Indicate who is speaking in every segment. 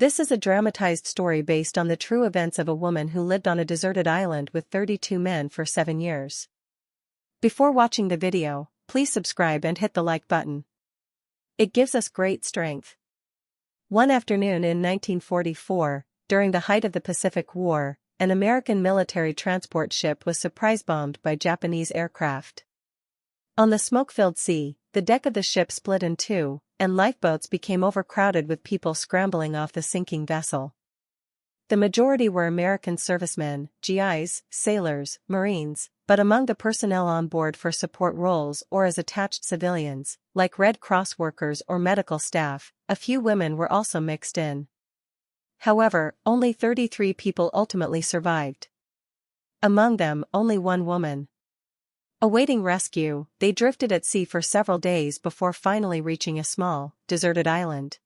Speaker 1: This is a dramatized story based on the true events of a woman who lived on a deserted island with 32 men for 7 years. Before watching the video, please subscribe and hit the like button. It gives us great strength. One afternoon in 1944, during the height of the Pacific War, an American military transport ship was surprise bombed by Japanese aircraft. On the smoke-filled sea, the deck of the ship split in two, and lifeboats became overcrowded with people scrambling off the sinking vessel. The majority were American servicemen, GIs, sailors, Marines, but among the personnel on board for support roles or as attached civilians, like Red Cross workers or medical staff, a few women were also mixed in. However, only 33 people ultimately survived. Among them, only one woman. Awaiting rescue, they drifted at sea for several days before finally reaching a small, deserted island.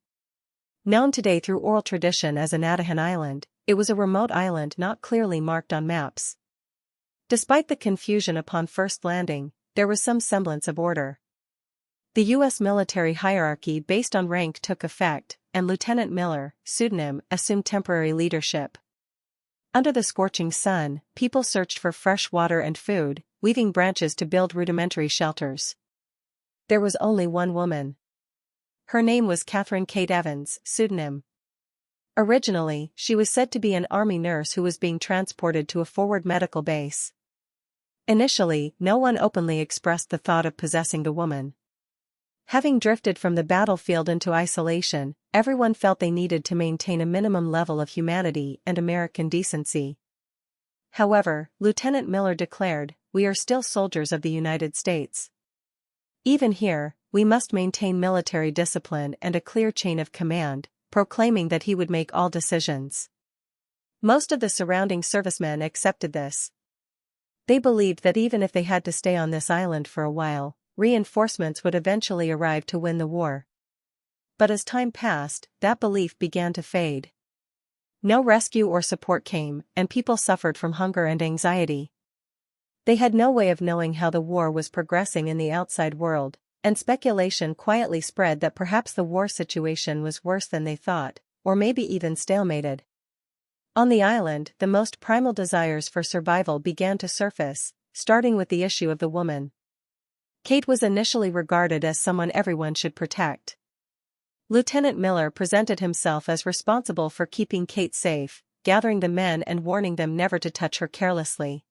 Speaker 1: Known today through oral tradition as Anatahan Island, it was a remote island not clearly marked on maps. Despite the confusion upon first landing, there was some semblance of order. The U.S. military hierarchy based on rank took effect, and Lieutenant Miller, pseudonym, assumed temporary leadership. Under the scorching sun, people searched for fresh water and food, weaving branches to build rudimentary shelters. There was only one woman. Her name was Katherine Kate Evans, pseudonym. Originally, she was said to be an army nurse who was being transported to a forward medical base. Initially, no one openly expressed the thought of possessing the woman. Having drifted from the battlefield into isolation, everyone felt they needed to maintain a minimum level of humanity and American decency. However, Lieutenant Miller declared, "We are still soldiers of the United States. Even here, we must maintain military discipline and a clear chain of command," proclaiming that he would make all decisions. Most of the surrounding servicemen accepted this. They believed that even if they had to stay on this island for a while, reinforcements would eventually arrive to win the war. But as time passed, that belief began to fade. No rescue or support came, and people suffered from hunger and anxiety. They had no way of knowing how the war was progressing in the outside world, and speculation quietly spread that perhaps the war situation was worse than they thought, or maybe even stalemated. On the island, the most primal desires for survival began to surface, starting with the issue of the woman. Kate was initially regarded as someone everyone should protect. Lieutenant Miller presented himself as responsible for keeping Kate safe, gathering the men and warning them never to touch her carelessly.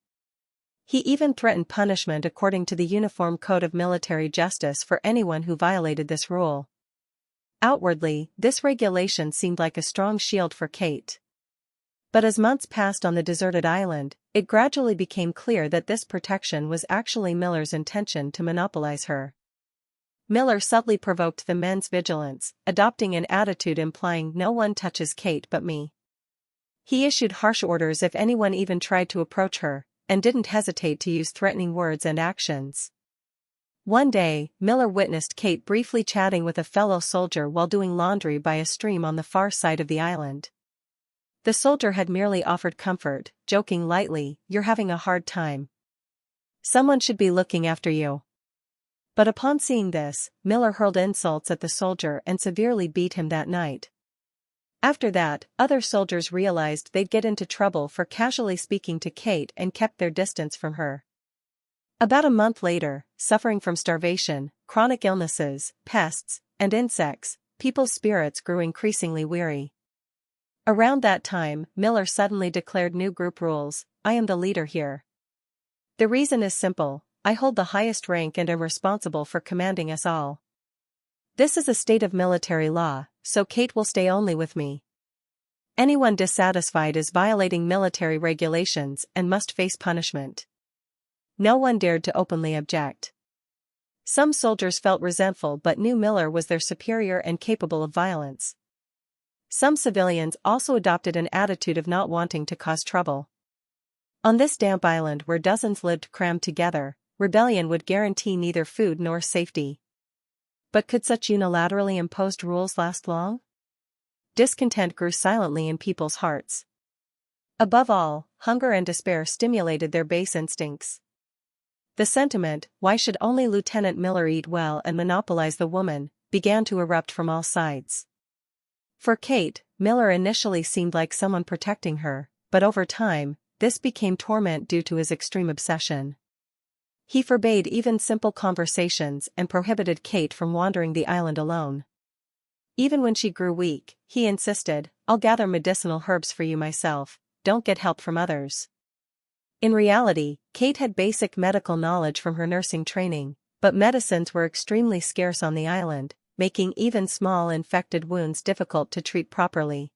Speaker 1: He even threatened punishment according to the Uniform Code of Military Justice for anyone who violated this rule. Outwardly, this regulation seemed like a strong shield for Kate. But as months passed on the deserted island, it gradually became clear that this protection was actually Miller's intention to monopolize her. Miller subtly provoked the men's vigilance, adopting an attitude implying "no one touches Kate but me." He issued harsh orders if anyone even tried to approach her, and didn't hesitate to use threatening words and actions. One day, Miller witnessed Kate briefly chatting with a fellow soldier while doing laundry by a stream on the far side of the island. The soldier had merely offered comfort, joking lightly, "You're having a hard time. Someone should be looking after you." But upon seeing this, Miller hurled insults at the soldier and severely beat him that night. After that, other soldiers realized they'd get into trouble for casually speaking to Kate and kept their distance from her. About a month later, suffering from starvation, chronic illnesses, pests, and insects, people's spirits grew increasingly weary. Around that time, Miller suddenly declared new group rules: "I am the leader here. The reason is simple: I hold the highest rank and am responsible for commanding us all. This is a state of military law, so Kate will stay only with me. Anyone dissatisfied is violating military regulations and must face punishment." No one dared to openly object. Some soldiers felt resentful but knew Miller was their superior and capable of violence. Some civilians also adopted an attitude of not wanting to cause trouble. On this damp island where dozens lived crammed together, rebellion would guarantee neither food nor safety. But could such unilaterally imposed rules last long? Discontent grew silently in people's hearts. Above all, hunger and despair stimulated their base instincts. The sentiment, "Why should only Lieutenant Miller eat well and monopolize the woman?" began to erupt from all sides. For Kate, Miller initially seemed like someone protecting her, but over time, this became torment due to his extreme obsession. He forbade even simple conversations and prohibited Kate from wandering the island alone. Even when she grew weak, he insisted, "I'll gather medicinal herbs for you myself, don't get help from others." In reality, Kate had basic medical knowledge from her nursing training, but medicines were extremely scarce on the island, making even small infected wounds difficult to treat properly.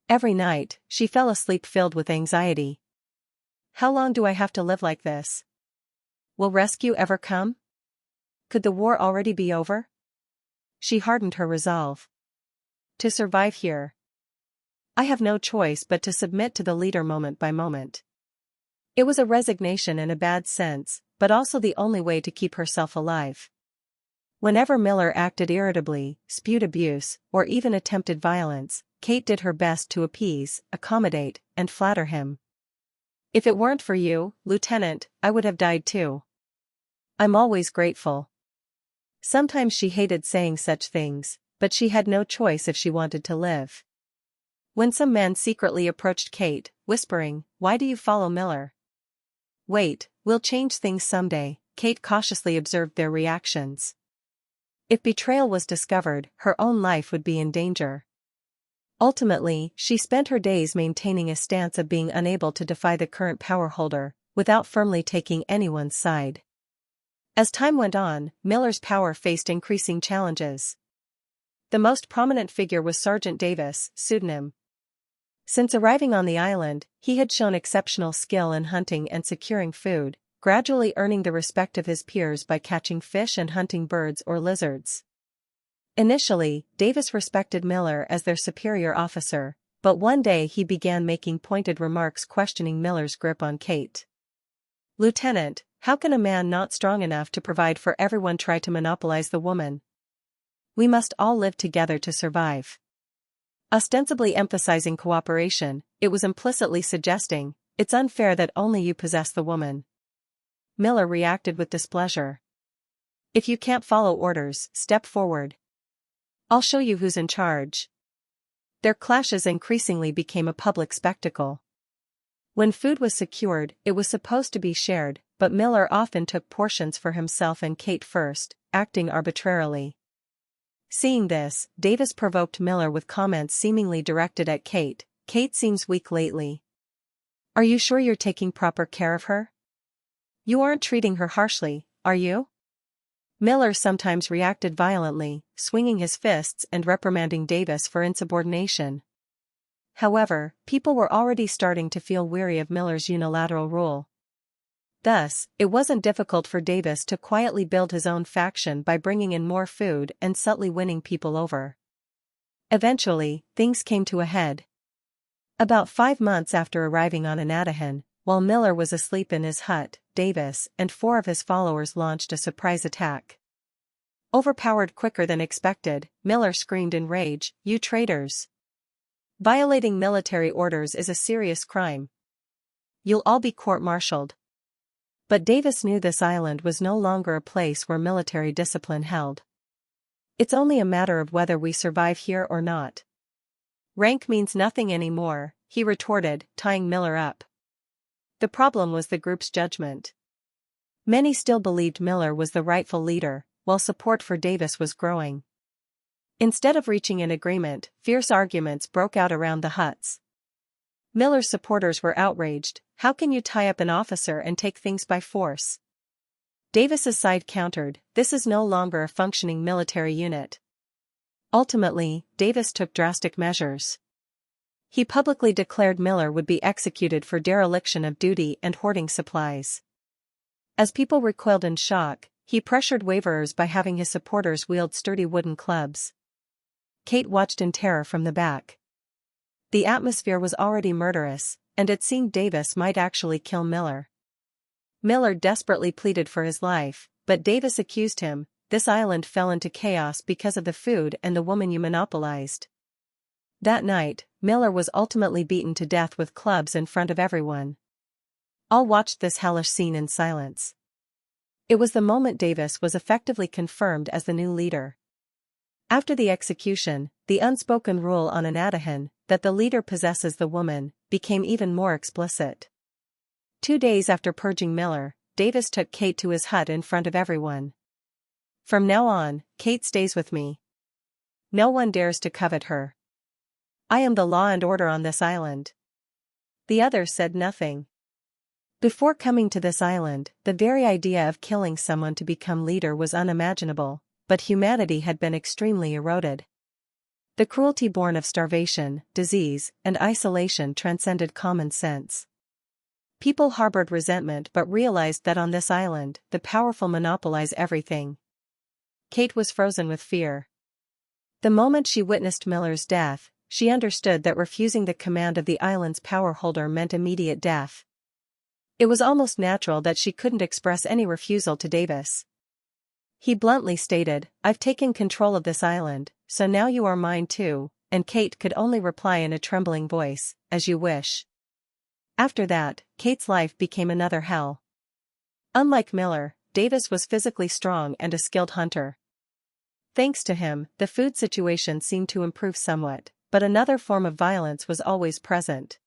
Speaker 1: Every night, she fell asleep filled with anxiety. How long do I have to live like this? Will rescue ever come? Could the war already be over? She hardened her resolve. To survive here, I have no choice but to submit to the leader moment by moment. It was a resignation in a bad sense, but also the only way to keep herself alive. Whenever Miller acted irritably, spewed abuse, or even attempted violence, Kate did her best to appease, accommodate, and flatter him. "If it weren't for you, Lieutenant, I would have died too. I'm always grateful." Sometimes she hated saying such things, but she had no choice if she wanted to live. When some men secretly approached Kate, whispering, "Why do you follow Miller?" "Wait, we'll change things someday," Kate cautiously observed their reactions. If betrayal was discovered, her own life would be in danger. Ultimately, she spent her days maintaining a stance of being unable to defy the current power holder, without firmly taking anyone's side. As time went on, Miller's power faced increasing challenges. The most prominent figure was Sergeant Davis, pseudonym. Since arriving on the island, he had shown exceptional skill in hunting and securing food, gradually earning the respect of his peers by catching fish and hunting birds or lizards. Initially, Davis respected Miller as their superior officer, but one day he began making pointed remarks questioning Miller's grip on Kate. "Lieutenant, how can a man not strong enough to provide for everyone try to monopolize the woman? We must all live together to survive." Ostensibly emphasizing cooperation, it was implicitly suggesting, "It's unfair that only you possess the woman." Miller reacted with displeasure. "If you can't follow orders, step forward. I'll show you who's in charge." Their clashes increasingly became a public spectacle. When food was secured, it was supposed to be shared, but Miller often took portions for himself and Kate first, acting arbitrarily. Seeing this, Davis provoked Miller with comments seemingly directed at Kate. "Kate seems weak lately. Are you sure you're taking proper care of her? You aren't treating her harshly, are you?" Miller sometimes reacted violently, swinging his fists and reprimanding Davis for insubordination. However, people were already starting to feel weary of Miller's unilateral rule. Thus, it wasn't difficult for Davis to quietly build his own faction by bringing in more food and subtly winning people over. Eventually, things came to a head. About 5 months after arriving on Anadahan, while Miller was asleep in his hut, Davis and 4 of his followers launched a surprise attack. Overpowered quicker than expected, Miller screamed in rage, "You traitors! Violating military orders is a serious crime. You'll all be court-martialed." But Davis knew this island was no longer a place where military discipline held. "It's only a matter of whether we survive here or not. Rank means nothing anymore," he retorted, tying Miller up. The problem was the group's judgment. Many still believed Miller was the rightful leader, while support for Davis was growing. Instead of reaching an agreement, fierce arguments broke out around the huts. Miller's supporters were outraged. "How can you tie up an officer and take things by force?" Davis's side countered, "This is no longer a functioning military unit." Ultimately, Davis took drastic measures. He publicly declared Miller would be executed for dereliction of duty and hoarding supplies. As people recoiled in shock, he pressured waverers by having his supporters wield sturdy wooden clubs. Kate watched in terror from the back. The atmosphere was already murderous, and it seemed Davis might actually kill Miller. Miller desperately pleaded for his life, but Davis accused him, "This island fell into chaos because of the food and the woman you monopolized." That night, Miller was ultimately beaten to death with clubs in front of everyone. All watched this hellish scene in silence. It was the moment Davis was effectively confirmed as the new leader. After the execution, the unspoken rule on Anadahan, that the leader possesses the woman, became even more explicit. 2 days after purging Miller, Davis took Kate to his hut in front of everyone. "From now on, Kate stays with me. No one dares to covet her. I am the law and order on this island." The others said nothing. Before coming to this island, the very idea of killing someone to become leader was unimaginable, but humanity had been extremely eroded. The cruelty born of starvation, disease, and isolation transcended common sense. People harbored resentment but realized that on this island, the powerful monopolize everything. Kate was frozen with fear. The moment she witnessed Miller's death, she understood that refusing the command of the island's power holder meant immediate death. It was almost natural that she couldn't express any refusal to Davis. He bluntly stated, "I've taken control of this island, so now you are mine too," and Kate could only reply in a trembling voice, "As you wish." After that, Kate's life became another hell. Unlike Miller, Davis was physically strong and a skilled hunter. Thanks to him, the food situation seemed to improve somewhat, but another form of violence was always present.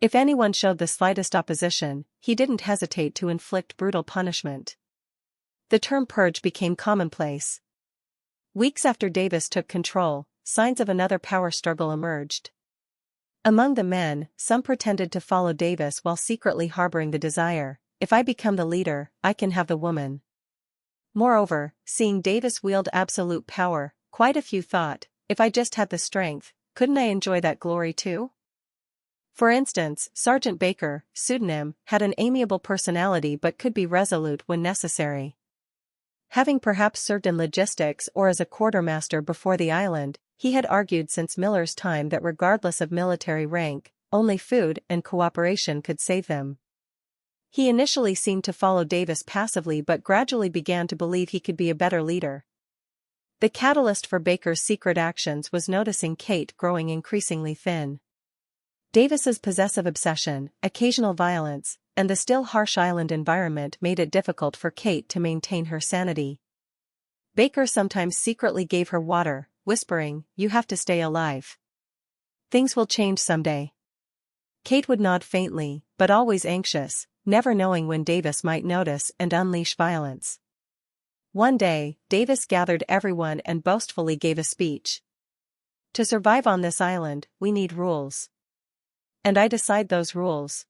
Speaker 1: If anyone showed the slightest opposition, he didn't hesitate to inflict brutal punishment. The term purge became commonplace. Weeks after Davis took control, signs of another power struggle emerged. Among the men, some pretended to follow Davis while secretly harboring the desire, "If I become the leader, I can have the woman." Moreover, seeing Davis wield absolute power, quite a few thought, "If I just had the strength, couldn't I enjoy that glory too?" For instance, Sergeant Baker, pseudonym, had an amiable personality but could be resolute when necessary. Having perhaps served in logistics or as a quartermaster before the island, he had argued since Miller's time that regardless of military rank, only food and cooperation could save them. He initially seemed to follow Davis passively but gradually began to believe he could be a better leader. The catalyst for Baker's secret actions was noticing Kate growing increasingly thin. Davis's possessive obsession, occasional violence, and the still harsh island environment made it difficult for Kate to maintain her sanity. Baker sometimes secretly gave her water, whispering, "You have to stay alive. Things will change someday." Kate would nod faintly, but always anxious, never knowing when Davis might notice and unleash violence. One day, Davis gathered everyone and boastfully gave a speech. "To survive on this island, we need rules. And I decide those rules.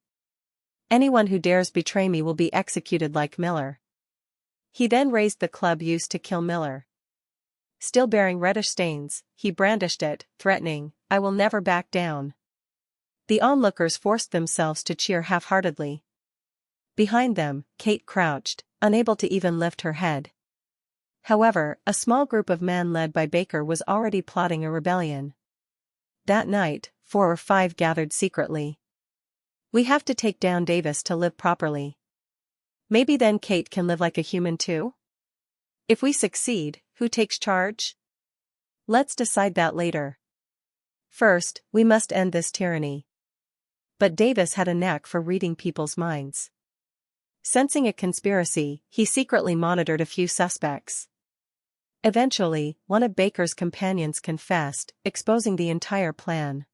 Speaker 1: Anyone who dares betray me will be executed like Miller." He then raised the club used to kill Miller. Still bearing reddish stains, he brandished it, threatening, "I will never back down." The onlookers forced themselves to cheer half-heartedly. Behind them, Kate crouched, unable to even lift her head. However, a small group of men led by Baker was already plotting a rebellion. That night, 4 or 5 gathered secretly. "We have to take down Davis to live properly. Maybe then Kate can live like a human too? If we succeed, who takes charge? Let's decide that later. First, we must end this tyranny." But Davis had a knack for reading people's minds. Sensing a conspiracy, he secretly monitored a few suspects. Eventually, one of Baker's companions confessed, exposing the entire plan.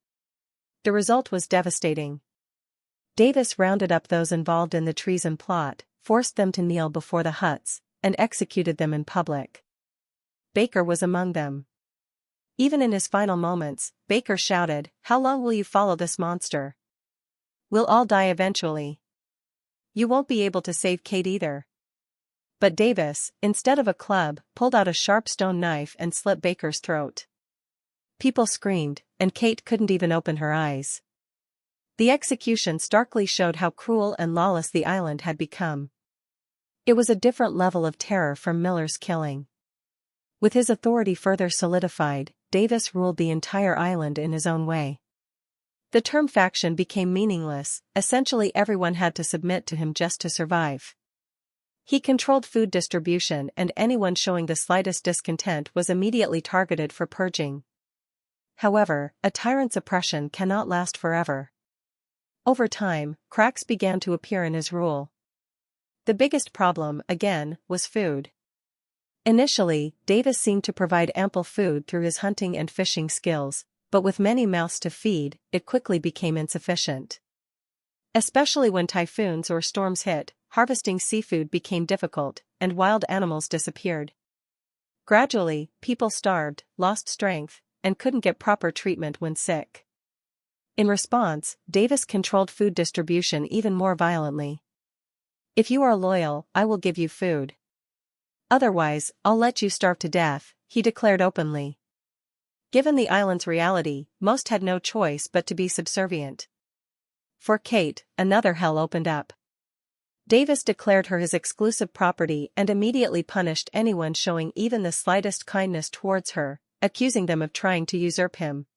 Speaker 1: The result was devastating. Davis rounded up those involved in the treason plot, forced them to kneel before the huts, and executed them in public. Baker was among them. Even in his final moments, Baker shouted, "How long will you follow this monster? We'll all die eventually. You won't be able to save Kate either." But Davis, instead of a club, pulled out a sharp stone knife and slit Baker's throat. People screamed, and Kate couldn't even open her eyes. The execution starkly showed how cruel and lawless the island had become. It was a different level of terror from Miller's killing. With his authority further solidified, Davis ruled the entire island in his own way. The term faction became meaningless, essentially everyone had to submit to him just to survive. He controlled food distribution and anyone showing the slightest discontent was immediately targeted for purging. However, a tyrant's oppression cannot last forever. Over time, cracks began to appear in his rule. The biggest problem, again, was food. Initially, Davis seemed to provide ample food through his hunting and fishing skills, but with many mouths to feed, it quickly became insufficient. Especially when typhoons or storms hit, harvesting seafood became difficult, and wild animals disappeared. Gradually, people starved, lost strength, and couldn't get proper treatment when sick. In response, Davis controlled food distribution even more violently. "If you are loyal, I will give you food. Otherwise, I'll let you starve to death," he declared openly. Given the island's reality, most had no choice but to be subservient. For Kate, another hell opened up. Davis declared her his exclusive property and immediately punished anyone showing even the slightest kindness towards her, accusing them of trying to usurp him.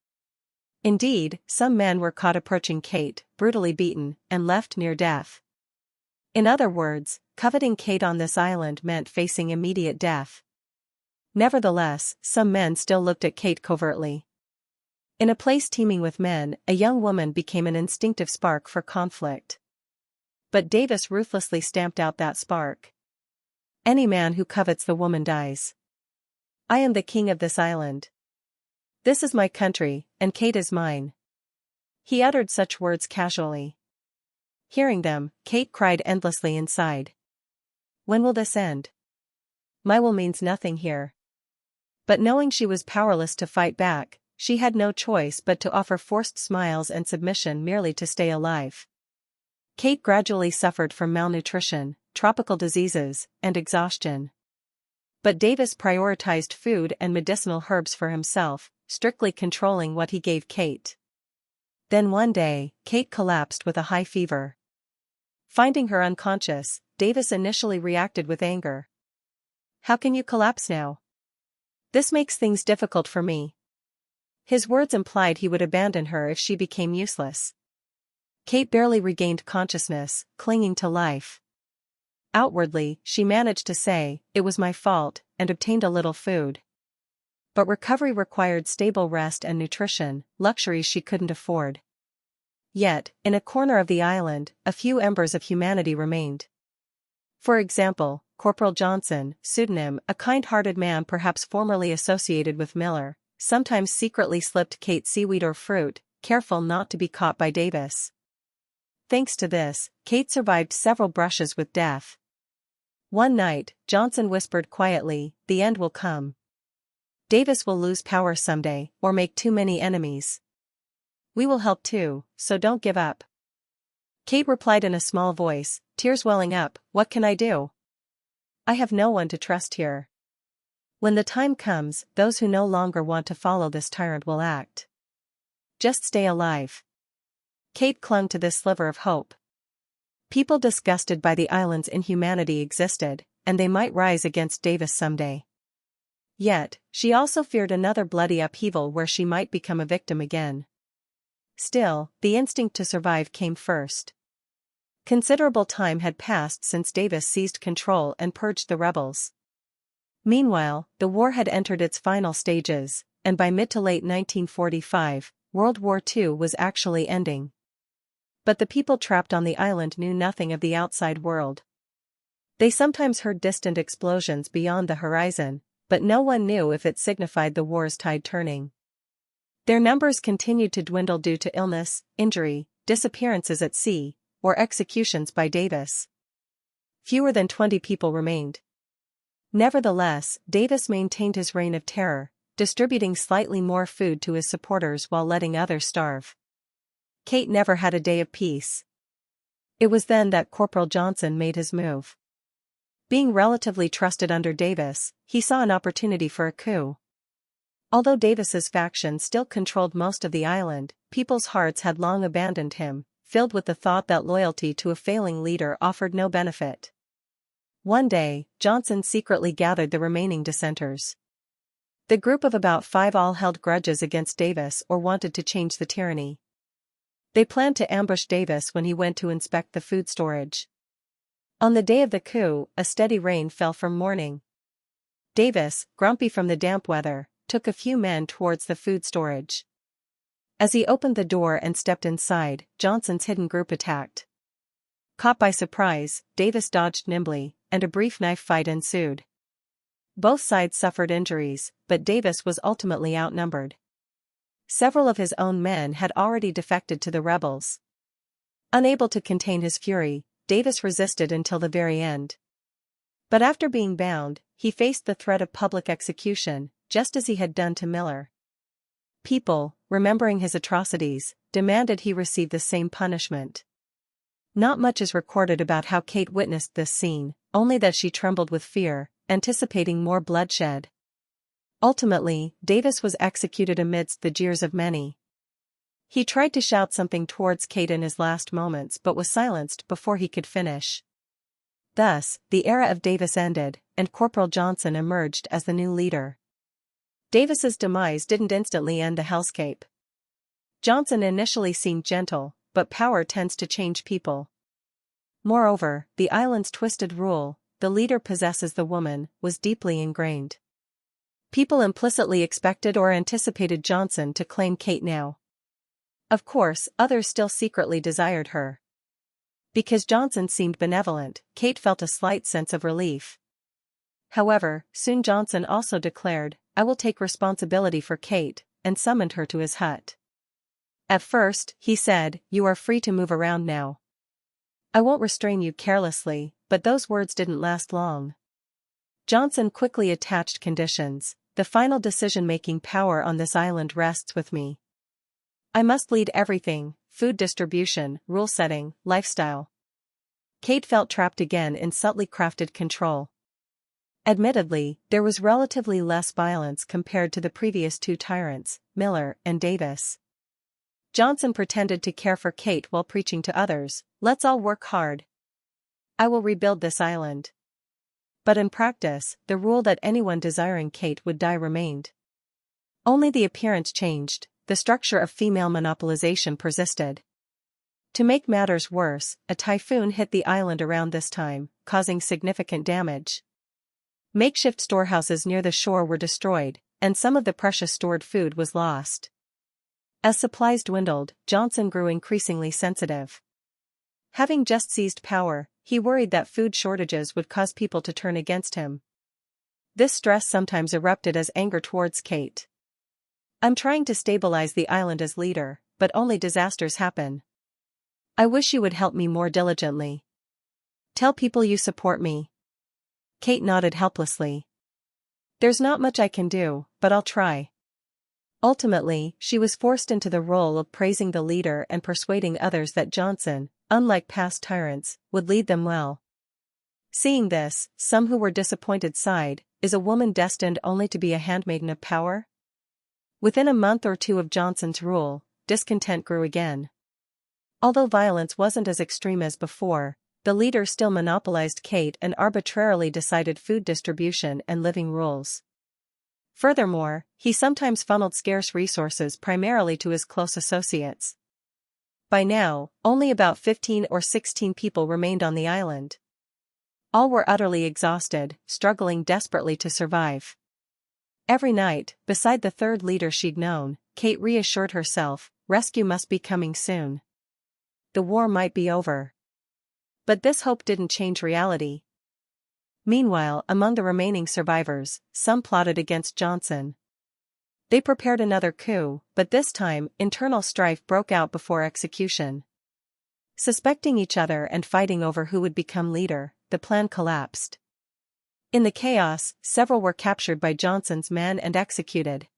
Speaker 1: Indeed, some men were caught approaching Kate, brutally beaten, and left near death. In other words, coveting Kate on this island meant facing immediate death. Nevertheless, some men still looked at Kate covertly. In a place teeming with men, a young woman became an instinctive spark for conflict. But Davis ruthlessly stamped out that spark. "Any man who covets the woman dies. I am the king of this island. This is my country, and Kate is mine." He uttered such words casually. Hearing them, Kate cried endlessly inside. When will this end? My will means nothing here. But knowing she was powerless to fight back, she had no choice but to offer forced smiles and submission merely to stay alive. Kate gradually suffered from malnutrition, tropical diseases, and exhaustion. But Davis prioritized food and medicinal herbs for himself, strictly controlling what he gave Kate. Then one day, Kate collapsed with a high fever. Finding her unconscious, Davis initially reacted with anger. "How can you collapse now? This makes things difficult for me." His words implied he would abandon her if she became useless. Kate barely regained consciousness, clinging to life. Outwardly, she managed to say, "It was my fault," and obtained a little food. But recovery required stable rest and nutrition, luxuries she couldn't afford. Yet, in a corner of the island, a few embers of humanity remained. For example, Corporal Johnson, pseudonym, a kind-hearted man perhaps formerly associated with Miller, sometimes secretly slipped Kate seaweed or fruit, careful not to be caught by Davis. Thanks to this, Kate survived several brushes with death. One night, Johnson whispered quietly, "The end will come. Davis will lose power someday, or make too many enemies. We will help too, so don't give up." Kate replied in a small voice, tears welling up, "What can I do? I have no one to trust here. When the time comes, those who no longer want to follow this tyrant will act. Just stay alive." Kate clung to this sliver of hope. People disgusted by the island's inhumanity existed, and they might rise against Davis someday. Yet, she also feared another bloody upheaval where she might become a victim again. Still, the instinct to survive came first. Considerable time had passed since Davis seized control and purged the rebels. Meanwhile, the war had entered its final stages, and by mid to late 1945, World War II was actually ending. But the people trapped on the island knew nothing of the outside world. They sometimes heard distant explosions beyond the horizon, but no one knew if it signified the war's tide turning. Their numbers continued to dwindle due to illness, injury, disappearances at sea, or executions by Davis. Fewer than 20 people remained. Nevertheless, Davis maintained his reign of terror, distributing slightly more food to his supporters while letting others starve. Kate never had a day of peace. It was then that Corporal Johnson made his move. Being relatively trusted under Davis, he saw an opportunity for a coup. Although Davis's faction still controlled most of the island, people's hearts had long abandoned him, filled with the thought that loyalty to a failing leader offered no benefit. One day, Johnson secretly gathered the remaining dissenters. The group of about 5 all held grudges against Davis or wanted to change the tyranny. They planned to ambush Davis when he went to inspect the food storage. On the day of the coup, a steady rain fell from morning. Davis, grumpy from the damp weather, took a few men towards the food storage. As he opened the door and stepped inside, Johnson's hidden group attacked. Caught by surprise, Davis dodged nimbly, and a brief knife fight ensued. Both sides suffered injuries, but Davis was ultimately outnumbered. Several of his own men had already defected to the rebels. Unable to contain his fury, Davis resisted until the very end. But after being bound, he faced the threat of public execution, just as he had done to Miller. People, remembering his atrocities, demanded he receive the same punishment. Not much is recorded about how Kate witnessed this scene, only that she trembled with fear, anticipating more bloodshed. Ultimately, Davis was executed amidst the jeers of many. He tried to shout something towards Kate in his last moments but was silenced before he could finish. Thus, the era of Davis ended, and Corporal Johnson emerged as the new leader. Davis's demise didn't instantly end the hellscape. Johnson initially seemed gentle, but power tends to change people. Moreover, the island's twisted rule, "the leader possesses the woman," was deeply ingrained. People implicitly expected or anticipated Johnson to claim Kate now. Of course, others still secretly desired her. Because Johnson seemed benevolent, Kate felt a slight sense of relief. However, soon Johnson also declared, "I will take responsibility for Kate," and summoned her to his hut. At first, he said, "You are free to move around now. I won't restrain you carelessly," but those words didn't last long. Johnson quickly attached conditions. "The final decision-making power on this island rests with me. I must lead everything: food distribution, rule setting, lifestyle." Kate felt trapped again in subtly crafted control. Admittedly, there was relatively less violence compared to the previous two tyrants, Miller and Davis. Johnson pretended to care for Kate while preaching to others, "Let's all work hard. I will rebuild this island." But in practice, the rule that anyone desiring Kate would die remained. Only the appearance changed, the structure of female monopolization persisted. To make matters worse, a typhoon hit the island around this time, causing significant damage. Makeshift storehouses near the shore were destroyed, and some of the precious stored food was lost. As supplies dwindled, Johnson grew increasingly sensitive. Having just seized power, he worried that food shortages would cause people to turn against him. This stress sometimes erupted as anger towards Kate. "I'm trying to stabilize the island as leader, but only disasters happen. I wish you would help me more diligently. Tell people you support me." Kate nodded helplessly. "There's not much I can do, but I'll try." Ultimately, she was forced into the role of praising the leader and persuading others that Johnson, unlike past tyrants, would lead them well. Seeing this, some who were disappointed sighed, "Is a woman destined only to be a handmaiden of power?" Within a month or two of Johnson's rule, discontent grew again. Although violence wasn't as extreme as before, the leader still monopolized Kate and arbitrarily decided food distribution and living rules. Furthermore, he sometimes funneled scarce resources primarily to his close associates. By now, only about 15 or 16 people remained on the island. All were utterly exhausted, struggling desperately to survive. Every night, beside the third leader she'd known, Kate reassured herself, rescue must be coming soon. The war might be over. But this hope didn't change reality. Meanwhile, among the remaining survivors, some plotted against Johnson. They prepared another coup, but this time, internal strife broke out before execution. Suspecting each other and fighting over who would become leader, the plan collapsed. In the chaos, several were captured by Johnson's men and executed.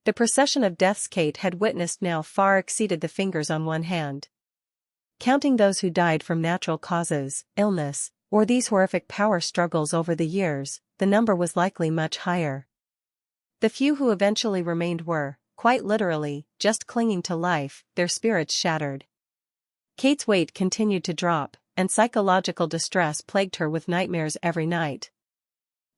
Speaker 1: The procession of deaths Kate had witnessed now far exceeded the fingers on one hand. Counting those who died from natural causes, illness, or these horrific power struggles over the years, the number was likely much higher. The few who eventually remained were, quite literally, just clinging to life, their spirits shattered. Kate's weight continued to drop, and psychological distress plagued her with nightmares every night.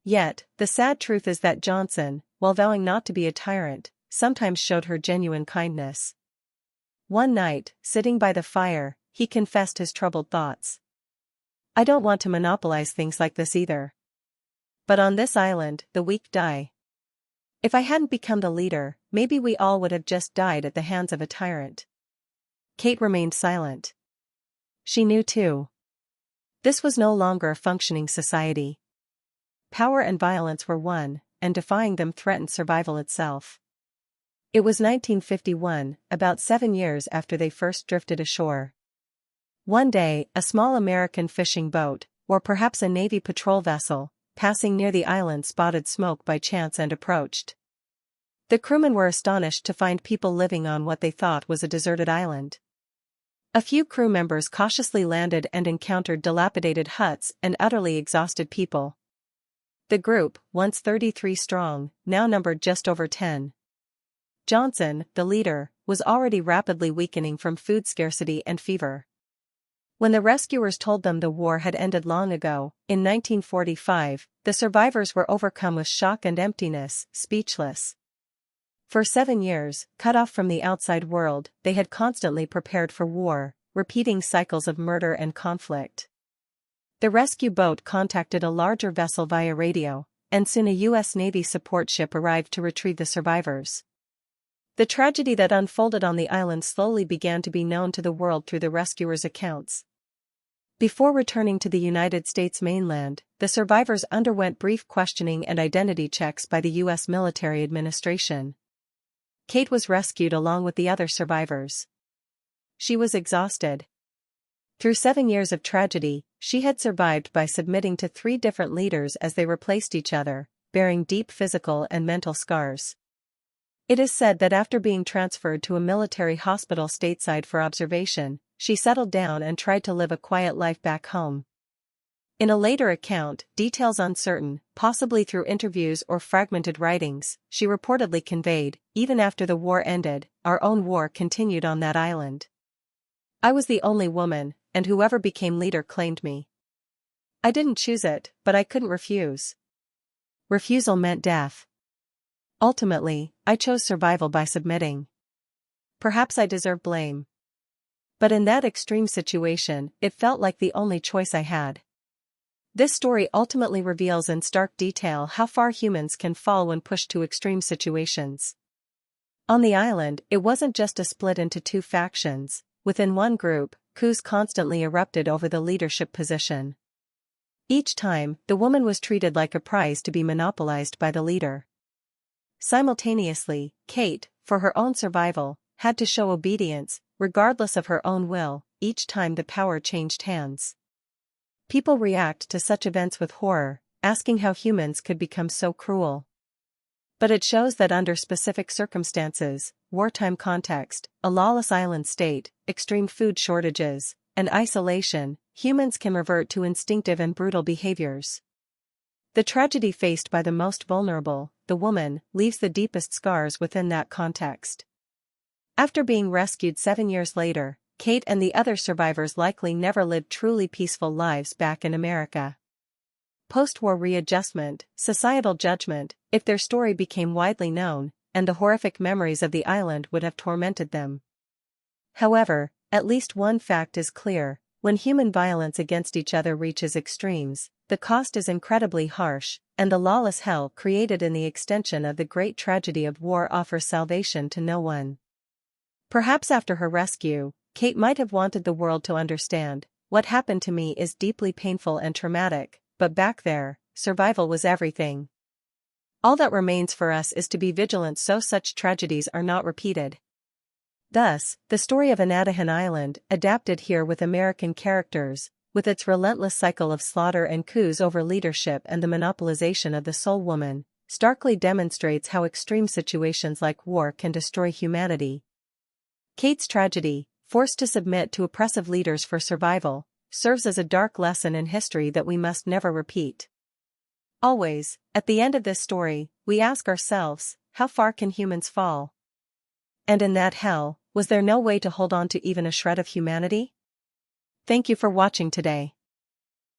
Speaker 1: Yet, the sad truth is that Johnson, while vowing not to be a tyrant, sometimes showed her genuine kindness. One night, sitting by the fire, he confessed his troubled thoughts. "I don't want to monopolize things like this either. But on this island, the weak die. If I hadn't become the leader, maybe we all would have just died at the hands of a tyrant." Kate remained silent. She knew too. This was no longer a functioning society. power and violence were one, and defying them threatened survival itself. It was 1951, about 7 years after they first drifted ashore. One day, a small American fishing boat, or perhaps a Navy patrol vessel, passing near the island spotted smoke by chance and approached. The crewmen were astonished to find people living on what they thought was a deserted island. A few crew members cautiously landed and encountered dilapidated huts and utterly exhausted people. The group, once 33 strong, now numbered just over 10. Johnson, the leader, was already rapidly weakening from food scarcity and fever. When the rescuers told them the war had ended long ago, in 1945, the survivors were overcome with shock and emptiness, speechless. For 7 years, cut off from the outside world, they had constantly prepared for war, repeating cycles of murder and conflict. The rescue boat contacted a larger vessel via radio, and soon a U.S. Navy support ship arrived to retrieve the survivors. The tragedy that unfolded on the island slowly began to be known to the world through the rescuers' accounts. Before returning to the United States mainland, the survivors underwent brief questioning and identity checks by the U.S. military administration. Kate was rescued along with the other survivors. She was exhausted. Through 7 years of tragedy, she had survived by submitting to 3 different leaders as they replaced each other, bearing deep physical and mental scars. It is said that after being transferred to a military hospital stateside for observation, she settled down and tried to live a quiet life back home. In a later account, details uncertain, possibly through interviews or fragmented writings, she reportedly conveyed, even after the war ended, our own war continued on that island. I was the only woman, and whoever became leader claimed me. I didn't choose it, but I couldn't refuse. Refusal meant death. Ultimately, I chose survival by submitting. Perhaps I deserve blame. But in that extreme situation, it felt like the only choice I had. This story ultimately reveals in stark detail how far humans can fall when pushed to extreme situations. On the island, it wasn't just a split into 2 factions. Within one group, coups constantly erupted over the leadership position. Each time, the woman was treated like a prize to be monopolized by the leader. Simultaneously, Kate, for her own survival, had to show obedience, regardless of her own will, each time the power changed hands. People react to such events with horror, asking how humans could become so cruel. But it shows that under specific circumstances, wartime context, a lawless island state, extreme food shortages, and isolation, humans can revert to instinctive and brutal behaviors. The tragedy faced by the most vulnerable, the woman, leaves the deepest scars within that context. After being rescued 7 years later, Kate and the other survivors likely never lived truly peaceful lives back in America. Post-war readjustment, societal judgment, if their story became widely known, and the horrific memories of the island would have tormented them. However, at least one fact is clear: when human violence against each other reaches extremes, the cost is incredibly harsh, and the lawless hell created in the extension of the great tragedy of war offers salvation to no one. Perhaps after her rescue, Kate might have wanted the world to understand, what happened to me is deeply painful and traumatic, but back there, survival was everything. All that remains for us is to be vigilant so such tragedies are not repeated. Thus, the story of Anadahan Island, adapted here with American characters, with its relentless cycle of slaughter and coups over leadership and the monopolization of the soul woman, starkly demonstrates how extreme situations like war can destroy humanity. Kate's tragedy, forced to submit to oppressive leaders for survival, serves as a dark lesson in history that we must never repeat. Always, at the end of this story, we ask ourselves, how far can humans fall? And in that hell, was there no way to hold on to even a shred of humanity? Thank you for watching today.